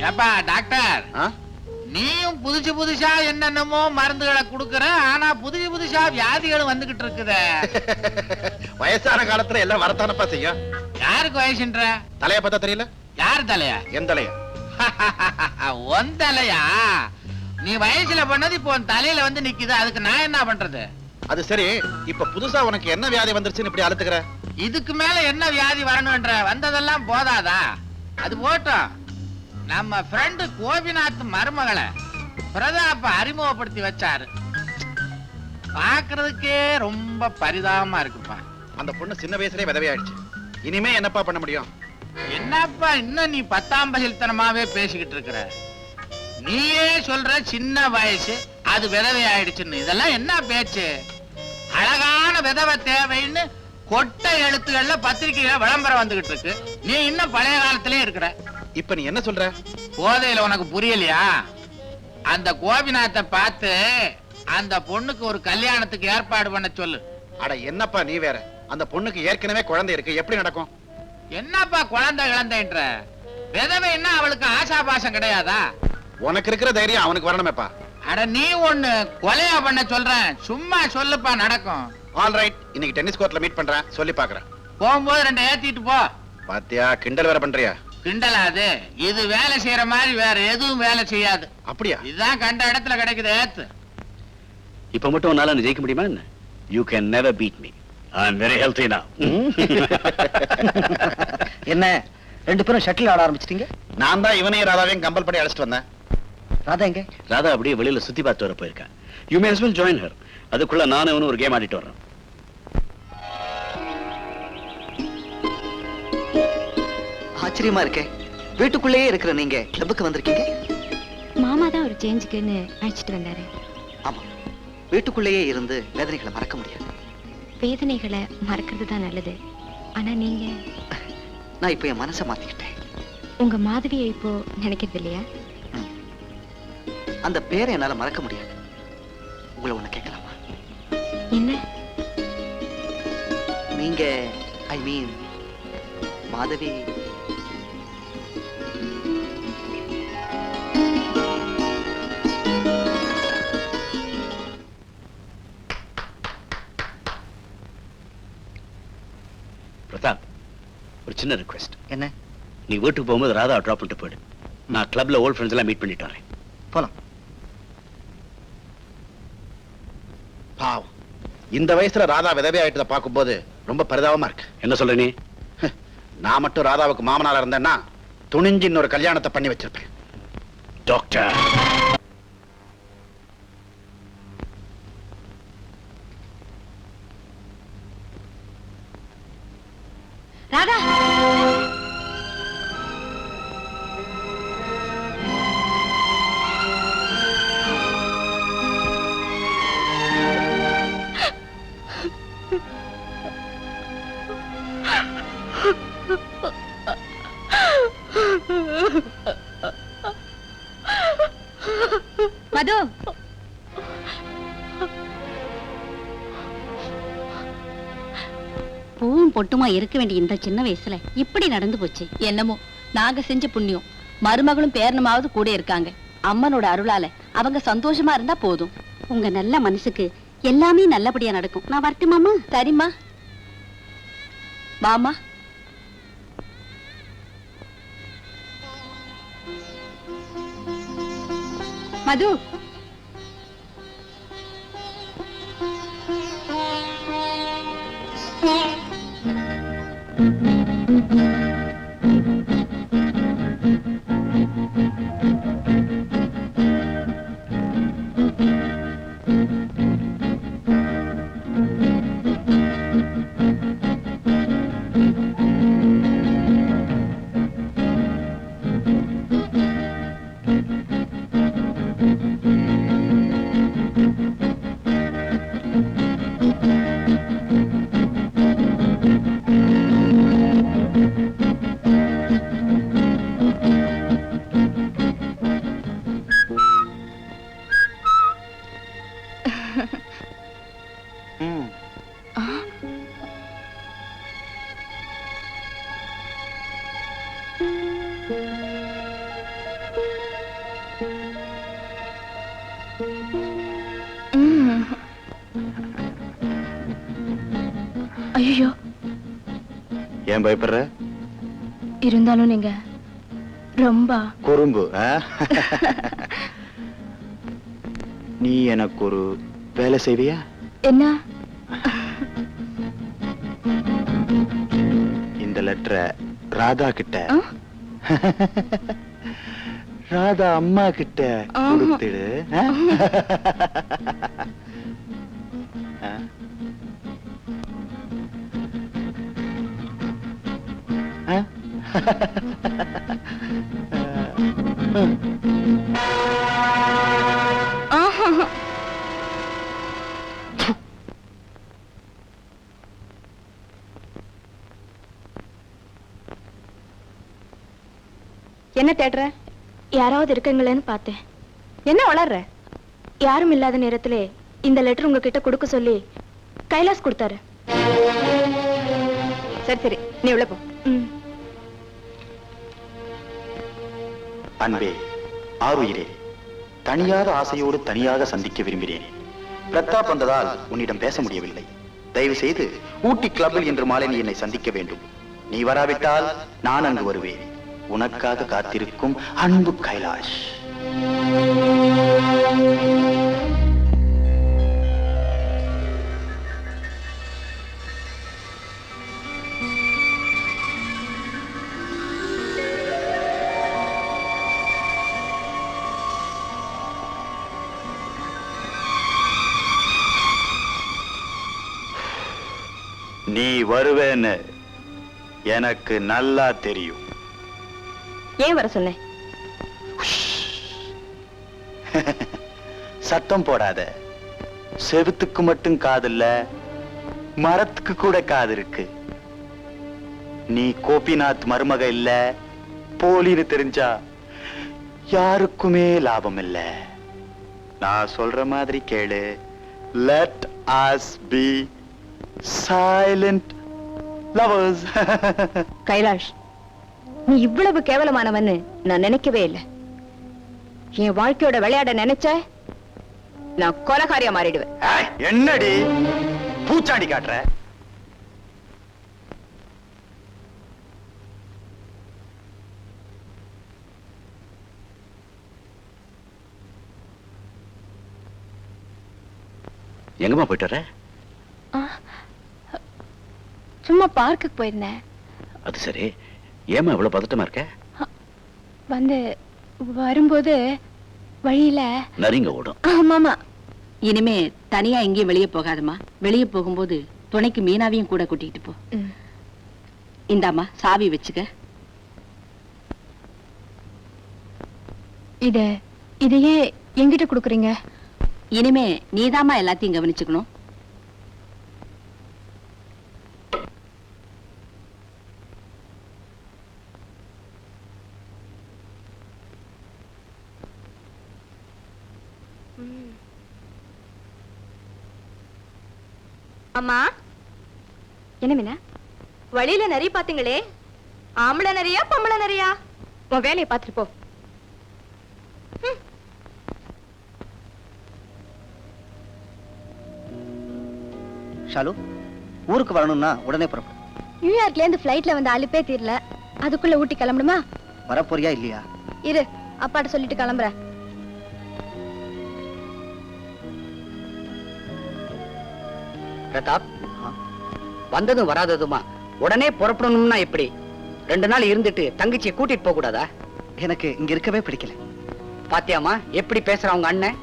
ஏப்பா டாக்டர், நீயும் புதுசு புதுசா என்னென்னமோ மருந்துகளை குடுக்கற, ஆனா புதுசு புதுசா வியாதிகளும் வந்துகிட்டு இருக்குதே. வயசான காலத்துல எல்லாம் வரத்தானப்பா செய்யும். யாருக்கு வயசுன்ற? தலைய பார்த்தா தெரியல. யார் தலையா? என் தலையா? உன் தலையா? நீ வயசுல பண்ணது இப்போ உன் தலையில வந்து நிக்குது, அதுக்கு நான் என்ன பண்றது? அது சரி, இப்ப புதுசா உனக்கு என்ன வியாதி வந்துருச்சுன்னு இப்படி அழுத்துக்கிற? இதுக்கு மேல என்ன வியாதி வரணும்ன்ற? வந்ததெல்லாம் போதாதா? அது போட்டோம். நம்ம ஃப்ரெண்டு கோபிநாத் மருமகளை பிரதாப்ப அறிமுகப்படுத்தி வச்சாரு. பாக்குறதுக்கே ரொம்ப பரிதாபமா இருக்குப்பா. அந்த பொண்ணு சின்ன வயசுலயே விதவையாயிடுச்சு. இனிமே என்னப்பா பண்ண முடியும்? என்னப்பா இன்னும் நீ 10ஆம் பசில்தனமாவே பேசிக்கிட்டு இருக்கிற? நீயே சொல்ற சின்ன வயசு, அது விதவை ஆயிடுச்சுன்னு. இதெல்லாம் என்ன பேச்சு? அழகான விதவை தேவைன்னு கொட்டை எழுத்துக்கள்ல பத்திரிகையில விளம்பரம் வந்துகிட்டு இருக்கு. நீ இன்னும் பழைய காலத்திலே இருக்கிற. இப்ப நீ என்ன சொல்ற? போதையில உனக்கு புரியலையா? அந்த கோபிநாத்தை பார்த்து அந்த பொண்ணுக்கு ஒரு கல்யாணத்துக்கு ஏற்பாடு பண்ண சொல்லு. அட என்னப்பா நீ வேற, அந்த பொண்ணுக்கு ஏற்கனவே குழந்தை இருக்கு, எப்படி நடக்கும்? என்னப்பா குழந்தை கிழந்தைன்ற? விதவைன்னா அவளுக்கு ஆசாபாசம் கிடையாதா? உனக்கு இருக்கிற தைரியம் அவனுக்கு வரணுமேப்பா. அட நீ ஒண்ணு கொலையா பண்ண சொல்றேன், சும்மா சொல்லுப்பா நடக்கும். ஆல் ரைட், இன்னைக்கு டென்னிஸ் கோர்ட்ல மீட் பண்றேன், சொல்லி பாக்குறேன். போகும்போது 2 ஏத்திட்டு போ. பாத்தியா, கிண்டல் வேற பண்றியா? கிண்டலாது, இது வேலை செய்யற மாதிரி வேற எதுவும் வேலை செய்யாது. அப்படியா? இதுதான் கண்ட இடத்துல கிடைக்குது ஏத்து. இப்ப மட்டும் உன்னால ஜெயிக்க முடியுமா என்ன? You can never beat me. I'm very healthy now. என்ன 2 பேரும் ஷட்டில் ஆட ஆரம்பிச்சிட்டீங்க? நான் தான் இவனையும் ராதாவையும் கம்பல் பண்ணி அழைச்சிட்டு வந்தேன். ராதா எங்க? ராதா அப்படியே வெளியில சுத்தி பார்த்து வர போயிருக்கா. You may as well join her. அதுக்குள்ள நானும் இவனும் ஒரு கேம் ஆடிட்டு வர்றேன். ஆச்சரியமா இருக்கே, வீட்டுக்குள்ளேயே இருக்கிற நீங்க கிளப்புக்கு வந்திருக்கீங்க? மாமா தான் ஒரு சேஞ்சுக்குன்னு அழைச்சிட்டு வந்தாரு. ஆமா, வீட்டுக்குள்ளேயே இருந்து வேதனைகளை மறக்க முடியாது. வேதனைகளை மறக்கிறது தான் நல்லது. ஆனா நீங்க? நான் இப்ப என் மனசை மாத்திக்கிட்டேன். உங்க மாதவியை இப்போ நினைக்கிறது இல்லையா? அந்த பேரை என்னால மறக்க முடியாது. உங்களை ஒண்ணு கேட்கலாமா? என்ன? நீங்க ஐ மீன் மாதவி பிரதாப், ஒரு சின்ன ரிக்வெஸ்ட். என்ன? நீ வீட்டுக்கு போகும்போது ராதா டிராப் பண்ணிட்டு போயிடு. நான் கிளப்ல ஓல்ட் ஃப்ரெண்ட்ஸ் எல்லாம் மீட் பண்ணிட்டு வரேன். போலாம். பாவம், இந்த வயசுல ராதா விதவை ஆயிட்டதை பார்க்கும்போது ரொம்ப பரிதாபமா இருக்கு. என்ன சொல்ற நீ? நான் மட்டும் ராதாவுக்கு மாமனாரா இருந்தேன்னா துணிஞ்சு இன்னொரு கல்யாணத்தை பண்ணி வச்சிருப்பேன். டாக்டர், ராதா, மது, பூவும் பொட்டுமா இருக்க வேண்டிய இந்த சின்ன வயசுல இப்படி நடந்து போச்சு. என்னமோ நாங்க செஞ்ச புண்ணியம். மருமகளும் பேரனுமாவது கூட இருக்காங்க. அம்மனோட அருளால அவங்க சந்தோஷமா இருந்தா போதும். உங்க நல்ல மனசுக்கு எல்லாமே நல்லபடியா நடக்கும். நான் வரட்டுமாமா? சரிம்மா. வாமா. மது, ஏன் பயப்படுற? இருந்தாலும் நீங்க ரொம்ப குறும்பு. நீ எனக்கு ஒரு வேலை செய்வியா? என்ன? இந்த லெட்டரை ராதா கிட்ட, ராதா அம்மா கிட்ட கொடுத்துடு. என்ன தேடுற? யாராவது இருக்கீங்களேன்னு பார்த்தேன். என்ன வளர்ற? யாரும் இல்லாத நேரத்திலே இந்த லெட்டர் உங்ககிட்ட கொடுக்க சொல்லி கைலாஸ் கொடுத்தாரு. சரி சரி, நீ உள்ள போ. அன்பே, ஆருயிரே, தனியாத ஆசையோடு தனியாக சந்திக்க விரும்பினேன். பிரதாப் வந்ததால் உன்னிடம் பேச முடியவில்லை. தயவு செய்து ஊட்டி கிளப்பில் இன்று மாலை நீ என்னை சந்திக்க வேண்டும். நீ வராவிட்டால் நான் அங்கு வருவேன். உனக்காக காத்திருக்கும் அன்பு கைலாஷ். நீ வருவேன்னு எனக்கு நல்லா தெரியும். ஏன் வர சொன்னேன்? சத்தம் போடாத. செவுத்துக்கு மட்டும் காதில்ல, மரத்துக்கு கூட காது இருக்கு. நீ கோபிநாத் மருமக இல்ல, போலின்னு தெரிஞ்சா யாருக்குமே லாபம் இல்ல. நான் சொல்ற மாதிரி கேளு. Let us be silent lovers. Kailash, நீ இவ்வளவு கேவலமானவன்னு நான் நினைக்கவே இல்லை. என் வாழ்க்கையோட விளையாட நினைச்ச நான் கொலகாரியா மாறிடுவேன். என்னடி பூச்சாண்டி காட்டுற? எங்கம்மா போயிட்டு வர? சும்மா பார்க்குக்கு போயிருந்தேன். அது சரி, ஏமா இவ்வளவு பதட்டமா இருக்க? வந்து வரும்போது வழியில நரிங்க ஓடும். ஆமாமா. இனிமே தனியா எங்கேயும் வெளியே போகாதம்மா. வெளியே போகும்போது துணைக்கு மீனாவையும் கூட கூட்டிட்டு போ. இந்தாம்மா சாவி வச்சுக்க. இதையே எங்கிட்ட கொடுக்குறீங்க? இனிமே நீதாம்மா எல்லாத்தையும் கவனிச்சுக்கணும். அம்மா, என்ன மீனா வழியில நிறைய பாத்தீங்களே? ஆம்பளை நிறையா பொம்பளை நிறையா? உன் வேலையை பார்த்துட்டு போ. ஷாலு, ஊருக்கு வரணும்னா உடனே புறப்படும். நியூயார்க்ல இருந்து ஃபிளைட்ல வந்து அலுப்பே தீரல, அதுக்குள்ள ஊட்டி கிளம்பணுமா? வரப்போறியா இல்லையா? இரு, அப்பாட்ட சொல்லிட்டு கிளம்புறேன். பிரதாப், வந்ததும் வராததுமா உடனே புறப்படணும்னா எப்படி? 2 நாள் இருந்துட்டு தங்கச்சியை கூட்டிட்டு போக கூடாதா? எனக்கு இங்க இருக்கவே பிடிக்கல. பாத்தியாமா எப்படி பேசுறான் உங்க அண்ணன்?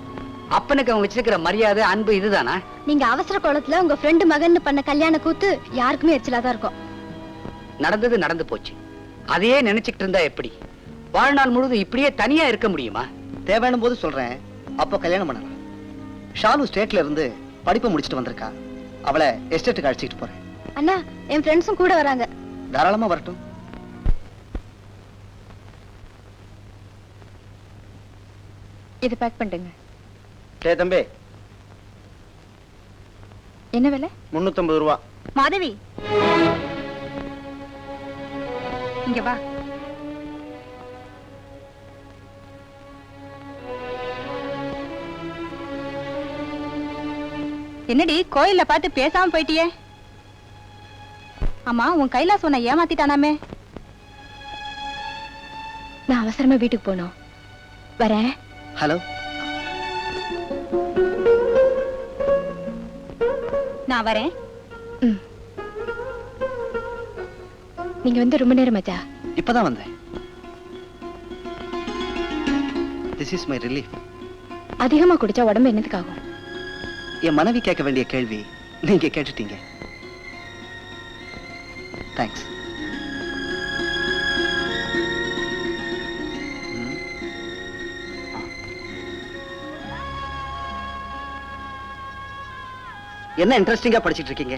அப்பனுக்கு அவன் வச்சிருக்கிற மரியாதை அன்பு இதுதானா? நீங்க அவசர கோலத்துல உங்க ஃப்ரெண்டு மகன் பண்ண கல்யாண கூத்து யாருக்குமே எரிச்சலாதான் இருக்கும். நடந்தது நடந்து போச்சு. அதையே நினைச்சுக்கிட்டு இருந்தா எப்படி? வாழ்நாள் முழுதும் இப்படியே தனியா இருக்க முடியுமா? தேவையான போது சொல்றேன், அப்போ கல்யாணம் பண்ணலாம். ஷாலு ஸ்டேட்ல இருந்து படிப்பு முடிச்சிட்டு வந்திருக்கா. அவளை எஸ்டேட்டுக்கு அழைச்சிட்டு போறேன். அண்ணா, என் ஃப்ரெண்ட்ஸும் கூட வராங்க. தாராளமா வரட்டும். இது பேக் பண்ணுங்க. டே தம்பி, என்ன விலை? 350 ரூபா. மாதவி, இங்க வா. என்னடி கோயில்ல பார்த்து பேசாம போயிட்டியே? ஆமா உன் கைலாஸ் உன்னை ஏமாத்திட்டானாமே? நான் அவசரமா வீட்டுக்கு போகணும். வரேன். ஹலோ, நான் வரேன். நீங்க வந்து ரொம்ப நேரம் ஆச்சா? இப்பதான் வந்தேன். This is my relief. அதிகமா குடிச்சா உடம்பு என்னத்துக்காகும்? என் மனைவி கேட்க வேண்டிய கேள்வி நீங்க கேட்டுட்டீங்க. தேங்க்ஸ். என்ன இன்ட்ரெஸ்டிங்கா படிச்சிட்டு இருக்கீங்க?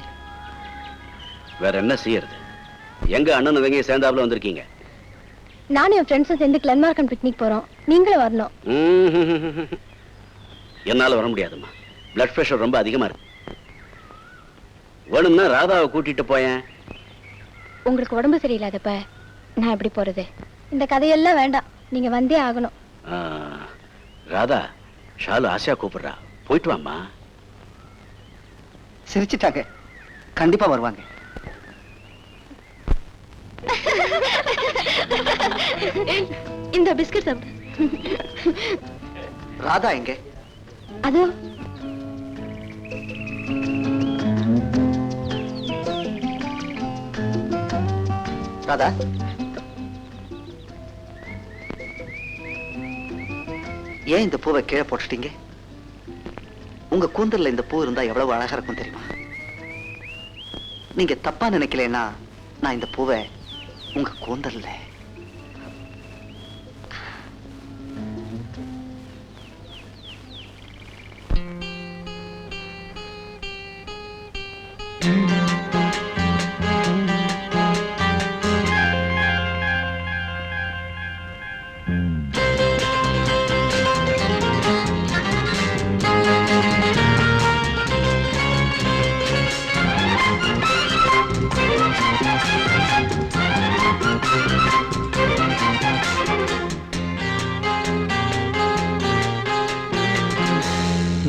வேற என்ன செய்யறது? எங்க அண்ணன் தங்கி சேர்ந்தாப்புல வந்திருக்கீங்க. நானும் என் ஃப்ரெண்ட்ஸும் சேர்ந்து கிளன்மார்க்கன் பிக்னிக் போறோம். நீங்களும் வரணும். என்னால வர முடியாதும்மா. பிளட் பிரஷர் ரொம்ப அதிகமா இருக்கு. வேணும்னா ராதாவை கூட்டிட்டு போயேன். உங்களுக்கு உடம்பு சரியில்லாதப்ப நான் எப்படி போறது? இந்த கதையெல்லாம் வேண்டாம், நீங்க வந்தே ஆகணும். ராதா, ஷாலு ஆசையா கூப்பிடுறா, போயிட்டு வாம்மா. சிரிச்சிட்டாங்க, கண்டிப்பா வருவாங்க. இந்த பிஸ்கட் சாப்பிடு. ராதா எங்க? அது ராதா, ஏன் இந்த பூவை கீழே போட்டுட்டீங்க? உங்க கூந்தல்ல இந்த பூ இருந்தா எவ்வளவு அழகா இருக்கும் தெரியுமா? நீங்க தப்பா நினைக்கலன்னா நான் இந்த பூவை உங்க கூந்தல்ல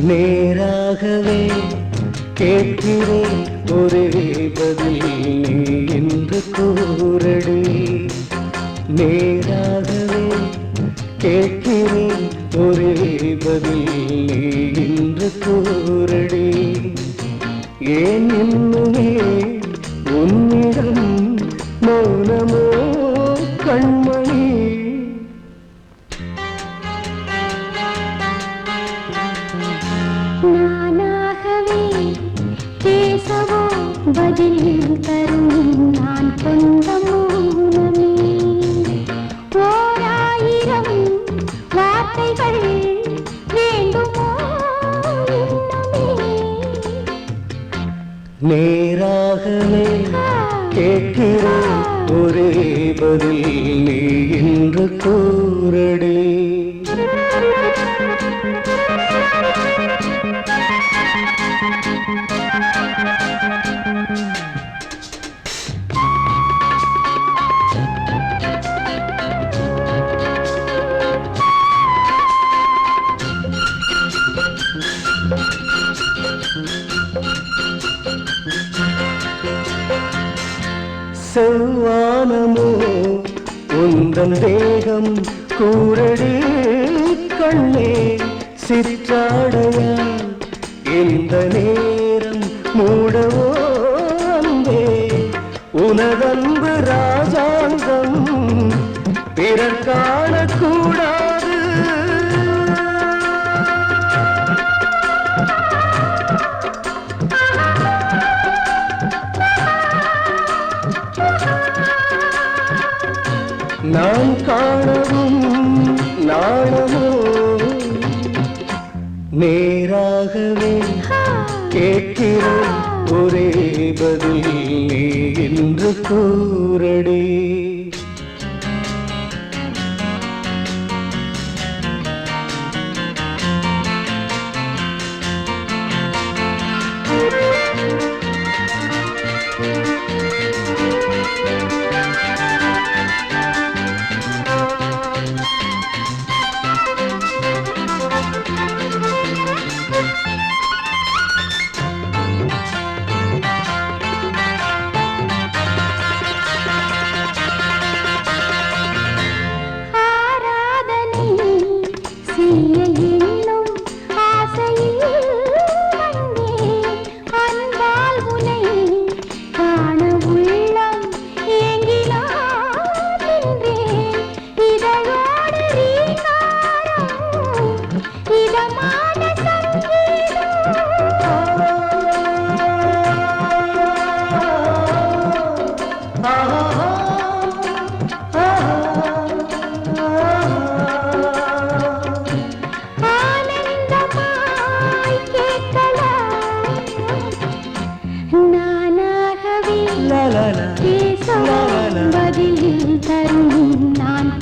நேராகவே கேட்கிறேன் ஒரே பதில் நீ என்று கூறடி. நேராகவே கேட்கிறேன் ஒரே பதில் நீ என்று கூறடி. ஏன் இன்னுமே உன்னிடம் மௌனமோ கண்மணி? நானாகவே பேசவோ பதில் தரும் நான் கொண்ட மௌனமே. ஓராயிரம் வார்த்தைகள் வேண்டுமோ இன்னுமே? நேராகவே கேட்கிறேன் ஒரே பதில் நீ என்று கூறடி. செவ்வானமோ உந்தன் தேகம் கூரடி கண்ணே. சிற்றாடையா இந்த நேரம் மூடவோ அன்பே. உனதன்பு ராஜாங்கம் பிறர் காணக்கூடாது. நான் காணவும் நாணமோ? நேராகவே கேட்கிறேன் ஒரே பதில் நீ என்று கூறடி.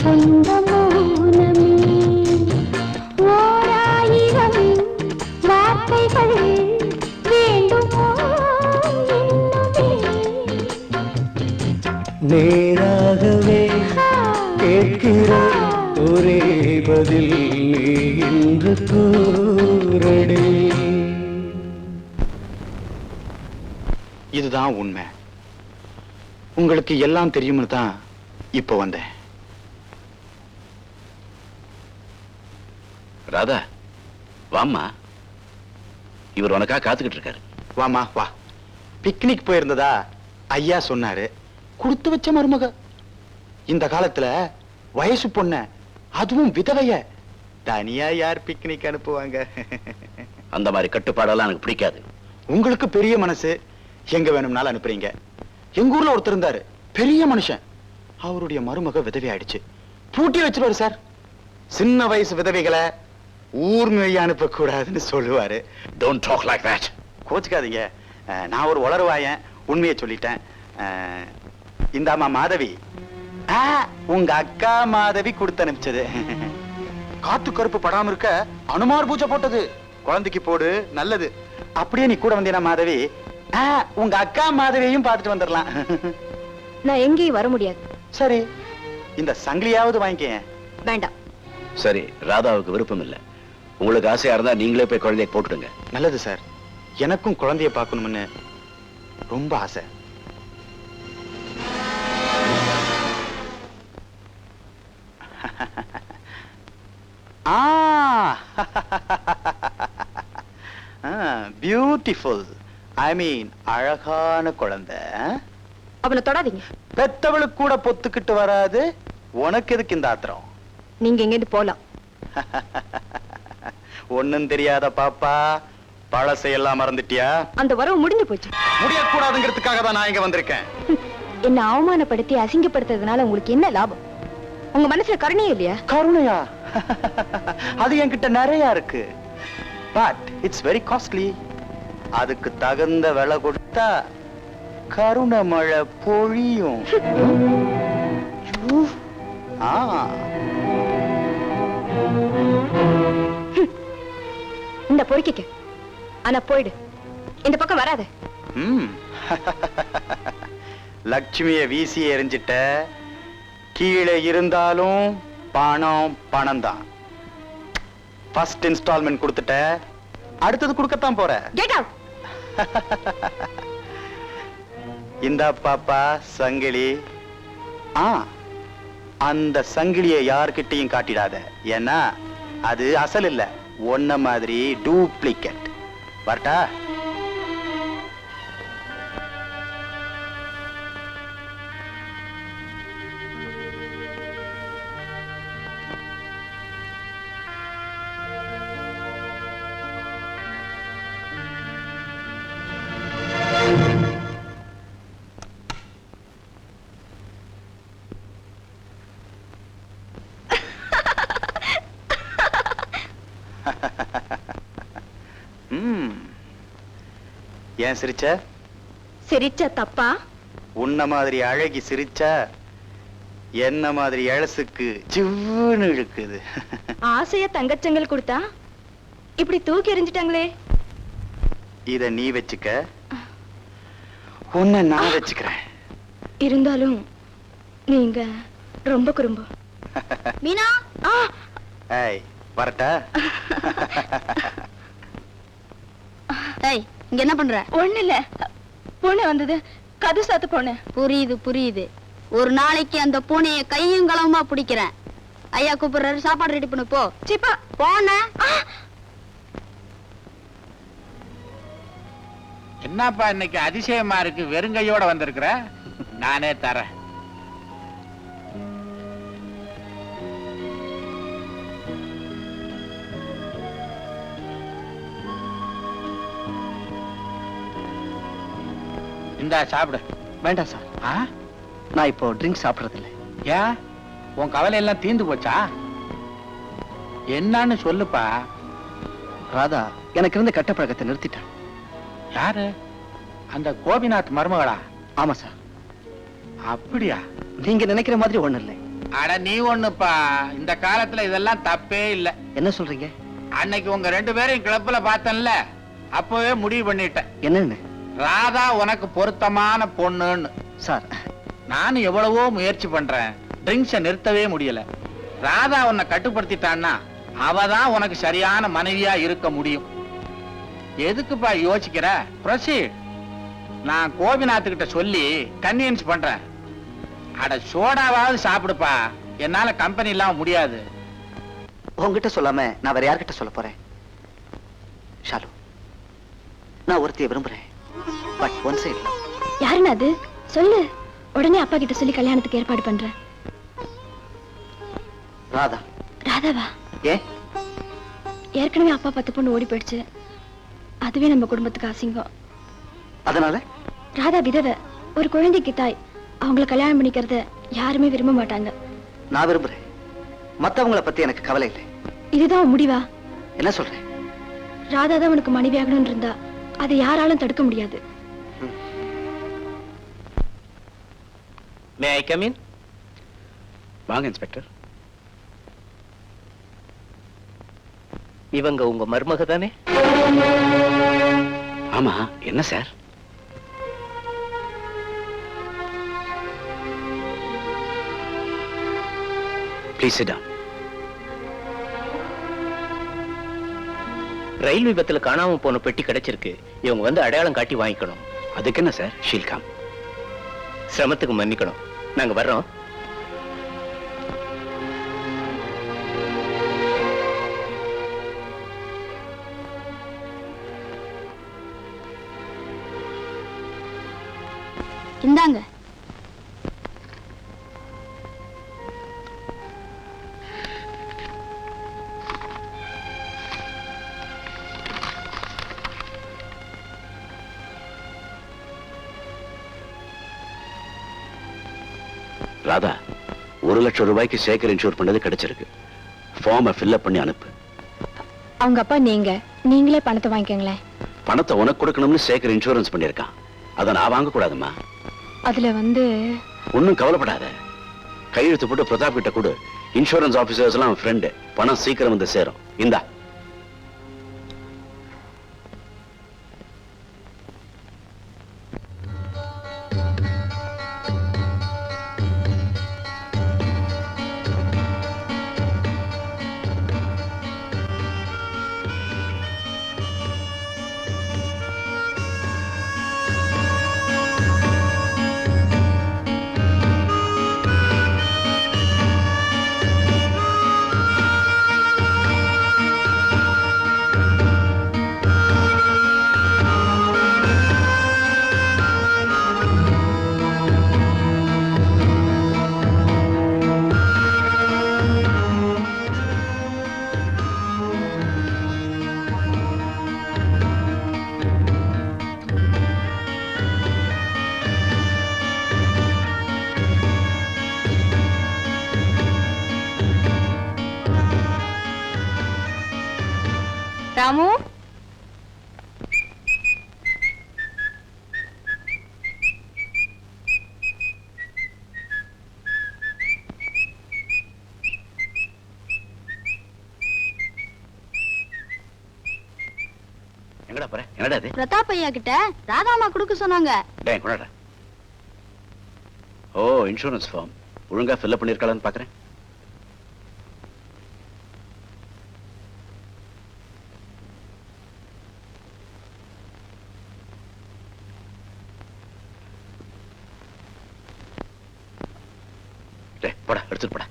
சொந்த மௌனமே ஓராயிரம் வார்த்தைகள் வேண்டுமோ நேராகவே கேட்கிற ஒரே பதில் நீ என்று கூறடி. இதுதான் உண்மை. உங்களுக்கு எல்லாம் தெரியும்னு தான் இப்ப வந்தேன். ராதா, வாம்மா. இவர் உனக்கா காத்துக்கிட்டு இருக்காரு. வாமா வா. பிக்னிக் போயிருந்ததா ஐயா சொன்னாரு. கொடுத்து வச்ச மருமக. இந்த காலத்துல வயசு பொண்ண, அதுவும் விதவைய தனியா யார் பிக்னிக் அனுப்புவாங்க? அந்த மாதிரி கட்டுப்பாடெல்லாம் எனக்கு பிடிக்காது. உங்களுக்கு பெரிய மனசு, எங்க வேணும்னாலும் அனுப்புறீங்க. எங்க ஊர்ல ஒருத்தர் இருந்தாரு, பெரிய மனுஷன். அவருடைய மருமக விதவை ஆயிடுச்சு. பூட்டி வச்சிருவாரு சார். சின்ன வயசு விதவைகளை ஊர் நோய் அனுப்ப கூடாதுன்னு சொல்லுவாரு. Don't talk like that. கோச்சுக்காதீங்க, நான் ஒரு உளறுவாயன், உண்மையை சொல்லிட்டேன். இந்தாமா மாதவி. உங்க அக்கா மாதவி கொடுத்து அனுப்பிச்சது. காத்து கருப்பு படாம இருக்க அனுமார் பூஜை போட்டது. குழந்தைக்கு போடு, நல்லது. அப்படியே நீ கூட வந்தீனா மாதவி, உங்க அக்கா மாதவியையும் பார்த்துட்டு வந்துடலாம். நான் எங்கேயும் வர முடியாது. சரி, இந்த சங்கிலியாவது வாங்கிக்க. வேண்டாம். சரி, ராதாவுக்கு விருப்பம் இல்ல. உங்களுக்கு ஆசையா இருந்தா நீங்களே போய் குழந்தைய போட்டுடுங்க. நல்லது சார், எனக்கும் குழந்தைய பார்க்கணும்னு ரொம்ப ஆசை. பியூட்டிஃபுல். ஐ மீன் அழகான குழந்தை. அவனை தொடாதீங்க. பெத்தவளுக்கு கூட பொத்துக்கிட்டு வராது. உனக்கு எதுக்கு இந்த ஆத்திரம்? நீங்க எங்கேருந்து போலாம். ஒண்ணும் தெரியாத பாப்பா, பழசையெல்லாம் மறந்துட்டியா? அந்த வரவு முடிஞ்சு போச்சு. முடியக்கூடாதுங்கிறதுக்காக தான் நான் இங்க வந்திருக்கேன். என்ன அவமானப்படுத்தி அசிங்கப்படுத்துறதுனால உங்களுக்கு என்ன லாபம்? உங்க மனசுல கருணையே இல்லையா? கருணையா? அது என்கிட்ட நிறைய இருக்கு. But it's very costly. அதுக்கு தகுந்த விலை கொடுத்தா கருணை மழை பொழியும். இந்த பொறுக்கிக்க. ஆனா போயிடு, இந்த பக்கம் வராத. லட்சுமிய வீசி எறிஞ்சிட்ட. கீழே இருந்தாலும் பணம் பணம் தான். ஃபர்ஸ்ட் இன்ஸ்டால்மெண்ட் கொடுத்துட்ட, அடுத்தது கொடுக்கத்தான் போற. Get out. இந்த பாப்பா சங்கிலி. அந்த சங்கிலியை யார்கிட்டையும் காட்டிடாத. ஏன்னா அது அசல் இல்ல, ஒன்ன மாதிரி டூப்ளிகேட். வரட்டா? ஏன் சிரிச்ச? சிரிச்ச தப்பா? உன்ன மாதிரி அழகி சிரிச்சா என்ன மாதிரி எழசுக்கு ஜிவ்வுன்னு இழுக்குது. ஆசையா தங்கச்சங்கள் கொடுத்தா இப்படி தூக்கி எறிஞ்சிட்டாங்களே. இத நீ வச்சுக்க, உன்னை நான் வச்சுக்கிறேன். இருந்தாலும் நீங்க ரொம்ப குறும்பு. மீனா, ஏய் வரட்டா? ஏய், இங்க என்ன பண்ற? ஒண்ணு இல்ல, பூனை வந்தது, கது சாத்து போன. புரியுது புரியுது. ஒரு நாளைக்கு அந்த பூனைய கையும் களவுமா பிடிக்கிறேன். ஐயா கூப்பிடுறாரு, சாப்பாடு ரெடி பண்ணு போ. சிப்பா போன. என்னப்பா இன்னைக்கு அதிசயமா இருக்கு, வெறுங்கையோட வந்திருக்கிற? நானே தரேன். இந்தா சாப்பிடு. வேண்டாம் சார், நான் இப்போ ட்ரிங்க் சாப்பிடுறது இல்லை. ஏன், உன் கவலை எல்லாம் தீந்து போச்சா? என்னன்னு சொல்லுப்பா. ராதா எனக்கு இருந்த கெட்ட பழக்கத்தை நிறுத்திட்டேன். யாரு? அந்த கோபிநாத் மருமகளா? ஆமா சார். அப்படியா? நீங்க நினைக்கிற மாதிரி ஒண்ணு இல்லை. அட நீ ஒண்ணுப்பா, இந்த காலத்துல இதெல்லாம் தப்பே இல்ல. என்ன சொல்றீங்க? அன்னைக்கு உங்க 2 பேரையும் கிளப்ல பார்த்தேன்ல, அப்பவே முடிவு பண்ணிட்டேன். என்னன்னு? ராதா உனக்கு பொருத்தமான பொண்ணுன்னு. சார், நானும் எவ்வளவோ முயற்சி பண்றேன், ட்ரிங்க்ஸ நிறுத்தவே முடியல. ராதா உன்னை கட்டுப்படுத்திட்டான்னா அவதான் உனக்கு சரியான மனைவியா இருக்க முடியும். எதுக்குப்பா யோசிக்கிற? ப்ரொசீட். நான் கோபிநாத்துக்கிட்ட சொல்லி கன்வின்ஸ் பண்றேன். அட சோடாவாவது சாப்பிடுப்பா, என்னால கம்பெனி இல்லாம முடியாது. உங்ககிட்ட சொல்லாம நான் வேற யார்கிட்ட சொல்ல போறேன்? ஷாலு, நான் ஒருத்தைய விரும்புறேன். But one side love. யாருன்னு அது சொல்லு. உடனே அப்பா கிட்ட சொல்லி கல்யாணத்துக்கு ஏற்பாடு பண்றேன். ராதா. ராதாவா? ஏன்? ஏற்கனவே அப்பா 10 பொண்ணு ஓடி போயிடுச்சு. அதுவே நம்ம குடும்பத்துக்கு அசிங்கம். அதனால? ராதா விதவை, ஒரு குழந்தைக்கு தாய். அவங்கள கல்யாணம் பண்ணிக்கிறத யாருமே விரும்ப மாட்டாங்க. நான் விரும்புறேன். மத்தவங்கள பத்தி எனக்கு கவலை இல்லை. இதுதான் உன் முடிவா? என்ன சொல்றேன்? ராதா தான் உனக்கு மனைவியாகணும்னு இருந்தா அதை யாராலும் தடுக்க முடியாது. May I come in? வாங்க இன்ஸ்பெக்டர். இவங்க உங்க மருமக தானே? ஆமா, என்ன சார்? Please sit down. ரயில் விபத்துல காணாம போன பெட்டி கிடைச்சிருக்கு. இவங்க வந்து அடையாளம் காட்டி வாங்கிக்கணும். அதுக்கு என்ன சார்? ஷீல் கம். சிரமத்துக்கு மன்னிக்கணும். நாங்க வர்றோம். இந்தாங்க. ராதா, 1 லட்சம் ரூபாய்க்கு சேகர் இன்சூர் பண்ணது கிடைச்சிருக்கு. ஃபார்மை ஃபில்அப் பண்ணி அனுப்பு. அவங்க அப்பா நீங்களே பணத்தை வாங்கிக்கங்களேன். பணத்தை உனக்கு கொடுக்கணும்னு சேகர் இன்சூரன்ஸ் பண்ணியிருக்கான். அதை நான் வாங்க கூடாதுமா? அதுல வந்து ஒன்னும் கவலைப்படாத. கையெழுத்து போட்டு பிரதாப் கிட்ட கொடு. இன்சூரன்ஸ் ஆபீசர்ஸ் எல்லாம் ஃப்ரெண்டு. பணம் சீக்கிரம் வந்து சேரும். இந்தா. ராமு, எங்கடா போற? என்னடா இது? பிரதாப் ஐயா கிட்ட ராதாமா கொடுக்க சொன்னாங்க. டேய் கொண்டாடா. ஓ, இன்சூரன்ஸ் ஃபார்ம் ஒழுங்கா ஃபில் பண்ணிருக்கலாம்னு பாக்குறேன். டேய் போடா, எடுத்துட்டு போடா.